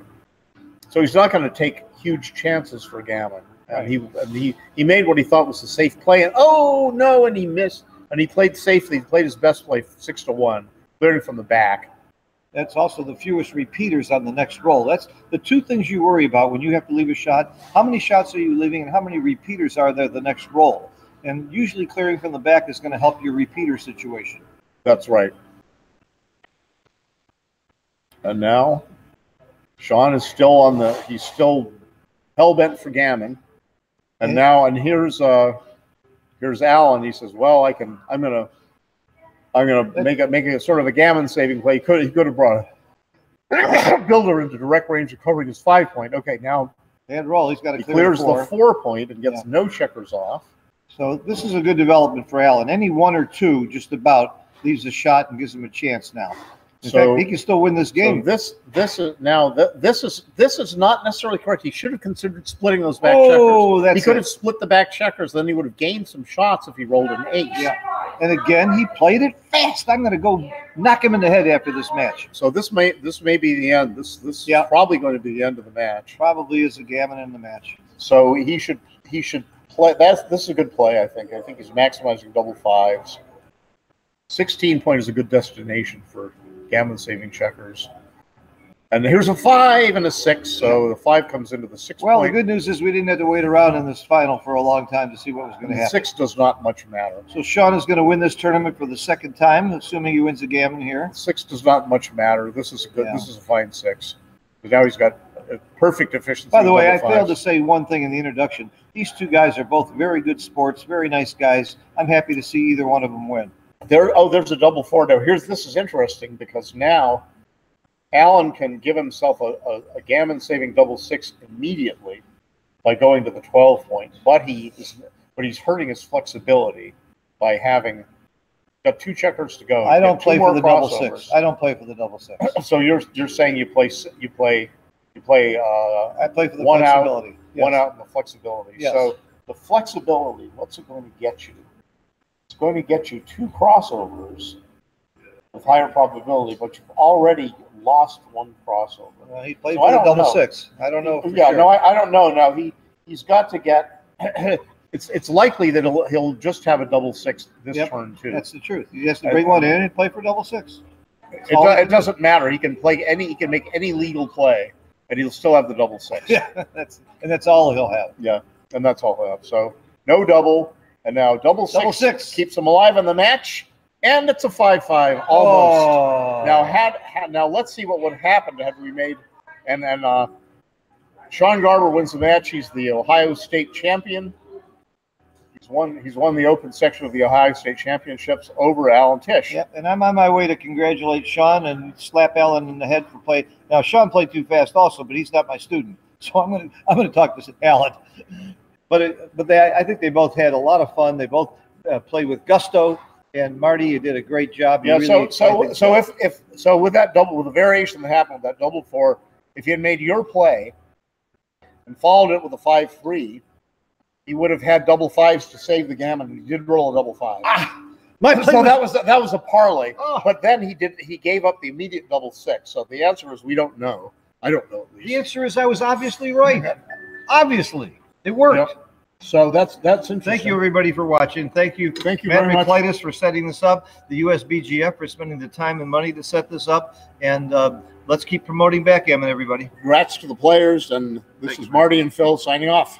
S3: So he's not going to take huge chances for gammon. And he made what he thought was a safe play, and oh no, and he missed. And he played safely. He played his best play 6-1, clearing from the back.
S2: That's also the fewest repeaters on the next roll. That's the 2 things you worry about when you have to leave a shot. How many shots are you leaving, and how many repeaters are there the next roll? And usually clearing from the back is going to help your repeater situation.
S3: That's right. And now Sean is still he's still hell-bent for gammon. And here's Alan. He says, well, I'm gonna make a sort of a gammon saving play. He could have brought a builder into direct range of covering his 5 point. Okay, now
S2: and roll. He's got to
S3: clears the 4 point and gets no checkers off.
S2: So this is a good development for Alan. Any 1 or 2 just about leaves a shot and gives him a chance now. In fact, he can still win this game.
S3: So this is not necessarily correct. He should have considered splitting those back checkers. He could have split the back checkers. Then he would have gained some shots if he rolled an ace.
S2: Yeah. And again, he played it fast. I'm going to go knock him in the head after this match.
S3: So this may be the end. This is probably going to be the end of the match.
S2: Probably is a gammon in the match.
S3: So he should play. This is a good play. I think he's maximizing double 5s. 16 point is a good destination for gammon saving checkers. And here's a 5 and a 6, so the 5 comes into the 6
S2: Well,
S3: point.
S2: the good news is we didn't have to wait around in this final for a long time to see what was going to happen.
S3: 6 does not much matter.
S2: So Sean is going to win this tournament for the 2nd time, assuming he wins the gammon here.
S3: 6 does not much matter. This is good. This is a fine 6. But now he's got a perfect efficiency.
S2: By the way, I failed to say one thing in the introduction. These 2 guys are both very good sports, very nice guys. I'm happy to see either one of them win.
S3: There's a double 4 now. This is interesting because now Alan can give himself a gammon saving double 6 immediately by going to the 12 point, but he's hurting his flexibility by having got 2 checkers to go.
S2: I don't play for the double 6. I don't play for the double 6.
S3: So you're saying you play. I play
S2: for the
S3: 1
S2: flexibility.
S3: Out, yes. 1 out in the flexibility.
S2: Yes.
S3: So the flexibility, what's it going to get you? It's going to get you 2 crossovers with higher probability, but you've already lost 1 crossover.
S2: He played for the double 6. I don't know.
S3: No, I don't know. Now he's got to get. It's likely that he'll just have a double 6 this turn too.
S2: That's the truth. He has to bring 1 in and play for double 6.
S3: It doesn't matter. He can play any. He can make any legal play, and he'll still have the double 6.
S2: Yeah, that's all he'll have.
S3: Yeah, and that's all he'll have. So no double. And now double six keeps him alive in the match, and it's a 5-5 almost.
S2: Oh.
S3: Now let's see what would happen had we made. And Sean Garber wins the match. He's the Ohio State champion. He's won the open section of the Ohio State Championships over Alan Tish.
S2: Yep, and I'm on my way to congratulate Sean and slap Alan in the head for play. Now Sean played too fast also, but he's not my student, so I'm gonna talk to Alan. But I think they both had a lot of fun. They both played with gusto. And Marty, you did a great job.
S3: Yeah. Really so with that double, with the variation that happened with that double four, if you had made your play and followed it with a 5-3, he would have had double fives to save the gammon. He did roll a double five. So that was a parlay. Oh. But then he gave up the immediate double six. So the answer is we don't know. I don't know. At least.
S2: The answer is I was obviously right. Obviously, it worked.
S3: Yep. So that's interesting.
S2: Thank you, everybody, for watching. Thank you
S3: Matt
S2: very much for setting this up. The USBGF for spending the time and money to set this up. And let's keep promoting Backgammon, everybody.
S3: Congrats to the players. And this is Marty and Phil signing off.